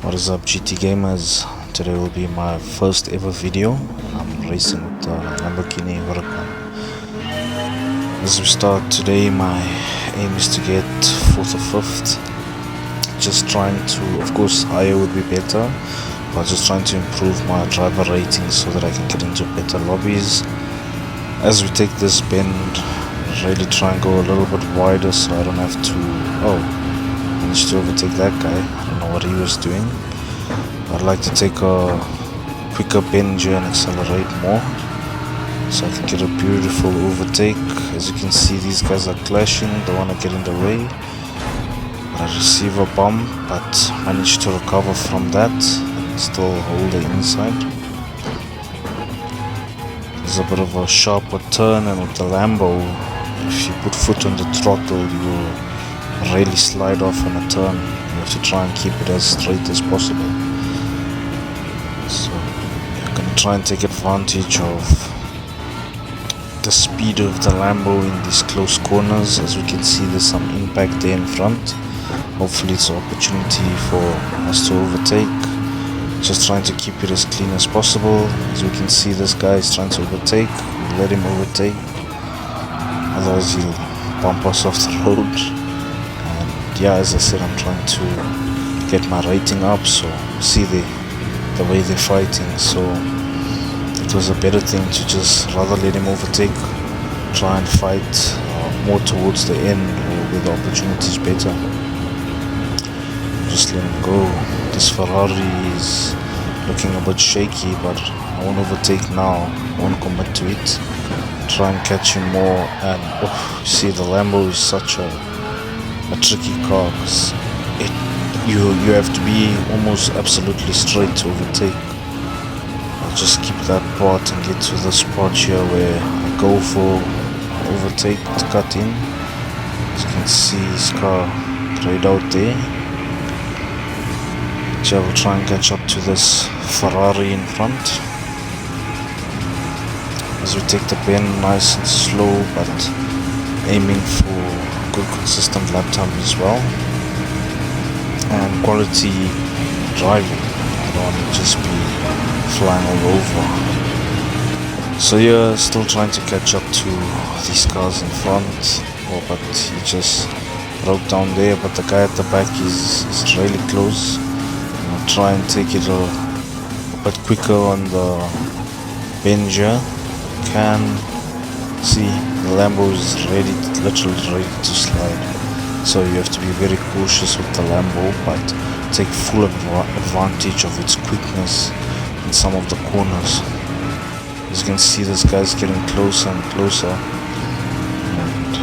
What is up, GT gamers? Today will be my first ever video. I'm racing with the Lamborghini Huracan. As we start today, my aim is to get 4th or 5th. Just trying to, of course, higher would be better, but just trying to improve my driver rating so that I can get into better lobbies. As we take this bend, really try and go a little bit wider so I don't have to. Managed to overtake that guy. I don't know what he was doing. I'd like to take a quicker bend here and accelerate more so I can get a beautiful overtake. As you can see, these guys are clashing, don't want to get in the way. But I receive a bump, but managed to recover from that and still hold the inside. There's a bit of a sharper turn, and with the Lambo, if you put foot on the throttle, you will really slide off on a turn. You have to try and keep it as straight as possible. So I'm gonna try and take advantage of the speed of the Lambo in these close corners. As we can see, there's some impact there in front. Hopefully it's an opportunity for us to overtake. Just trying to keep it as clean as possible. As we can see, this guy is trying to overtake. We let him overtake, otherwise he'll bump us off the road. Yeah, as I said, I'm trying to get my rating up, so see the way they're fighting, so it was a better thing to just rather let him overtake, try and fight more towards the end where the opportunity is better. Just let him go. This Ferrari is looking a bit shaky, but I won't overtake now, I won't commit to it, try and catch him more. And see, the Lambo is such a tricky car, because you have to be almost absolutely straight to overtake. I'll just keep that part and get to the spot here where I go for overtake to cut in. As you can see, his car right out there. So I will try and catch up to this Ferrari in front as we take the bend nice and slow, but aiming for good consistent lap time as well, and quality driving. I don't want to just be flying all over. So yeah, still trying to catch up to these cars in front. But he just broke down there, but the guy at the back is really close. I'll try and take it a bit quicker on the bend here. Can see the Lambo is literally ready to slide, so you have to be very cautious with the Lambo, but take full advantage of its quickness in some of the corners. As you can see, this guy's getting closer and closer, and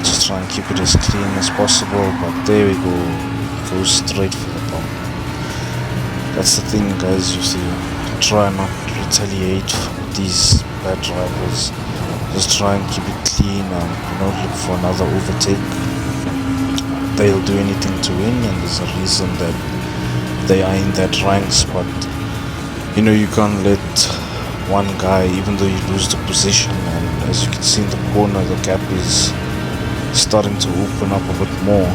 just try and keep it as clean as possible. But there we go, goes straight for the bump. That's the thing, guys, you see, try not to retaliate with these bad drivers. Just try and keep it clean and not look for another overtake. They'll do anything to win, and there's a reason that they are in that ranks. But you can't let one guy, even though you lose the position. And as you can see in the corner, the gap is starting to open up a bit more,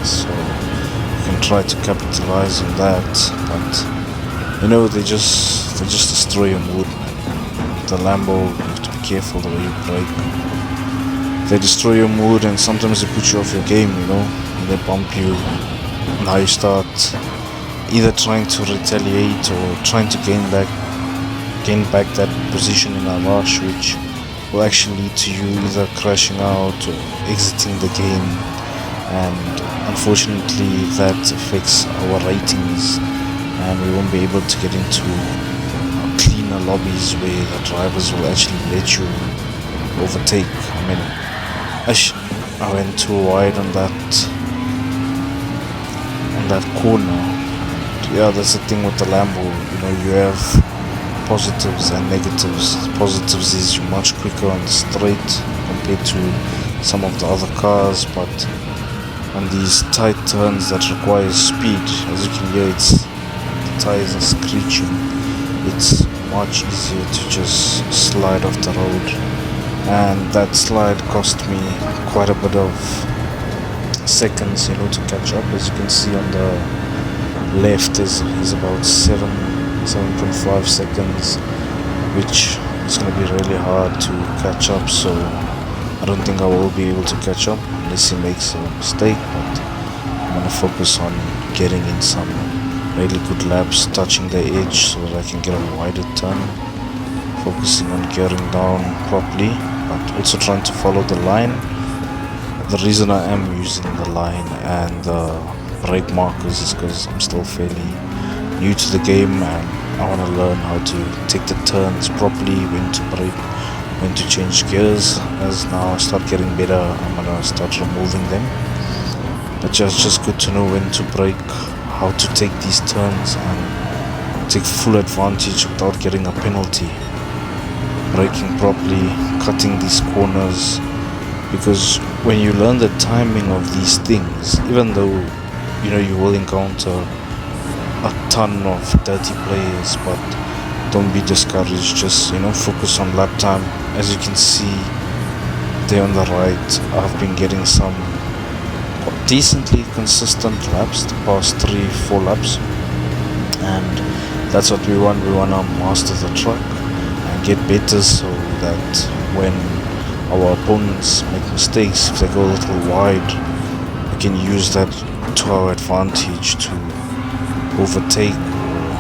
so you can try to capitalize on that. But they just destroy your mood. The Lambo, you have to be careful the way you brake. They destroy your mood, and sometimes they put you off your game, and they bump you. Now you start either trying to retaliate or trying to gain back that position in a rush, which will actually lead to you either crashing out or exiting the game. And unfortunately, that affects our ratings, and we won't be able to get into cleaner lobbies where the drivers will actually let you overtake. I went too wide on that corner. And yeah, that's the thing with the Lambo. You have positives and negatives. Positives is you're much quicker on the straight compared to some of the other cars, but on these tight turns that require speed, as you can hear, the tires are screeching. It's much easier to just slide off the road, and that slide cost me quite a bit of seconds, to catch up. As you can see on the left is about 7.5 seconds, which is going to be really hard to catch up. So I don't think I will be able to catch up unless he makes a mistake, but I'm going to focus on getting in some really good laps, touching the edge so that I can get a wider turn, focusing on gearing down properly, but also trying to follow the line. The reason I am using the line and the brake markers is because I'm still fairly new to the game, and I want to learn how to take the turns properly, when to brake, when to change gears. As now I start getting better, I'm gonna start removing them. But just good to know when to brake, how to take these turns and take full advantage without getting a penalty. Braking properly, cutting these corners, because when you learn the timing of these things, even though you will encounter a ton of dirty players, but don't be discouraged. Just focus on lap time. As you can see there on the right, I've been getting some decently consistent laps the past 3-4 laps, and that's what we want. We want to master the track and get better, so that when our opponents make mistakes, if they go a little wide, we can use that to our advantage to overtake or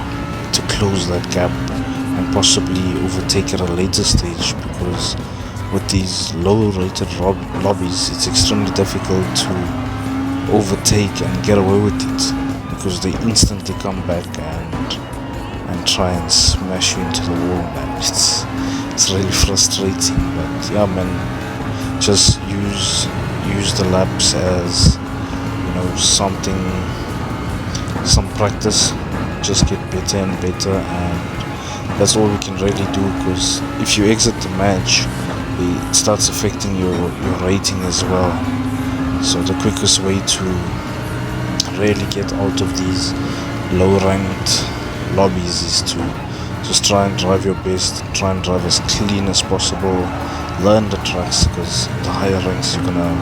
to close that gap, and possibly overtake at a later stage, because with these low rated lobbies it's extremely difficult to overtake and get away with it, because they instantly come back and try and smash you into the wall, man. It's really frustrating. But yeah, man, just use the laps as some practice. Just get better and better, and that's all we can really do, because if you exit the match, it starts affecting your rating as well. So the quickest way to really get out of these low ranked lobbies is to just try and drive your best, try and drive as clean as possible, learn the tracks, because the higher ranks you're gonna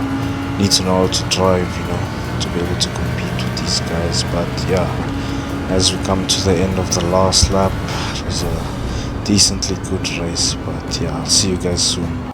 need to know how to drive, to be able to compete with these guys. But yeah, as we come to the end of the last lap, it was a decently good race. But yeah, I'll see you guys soon.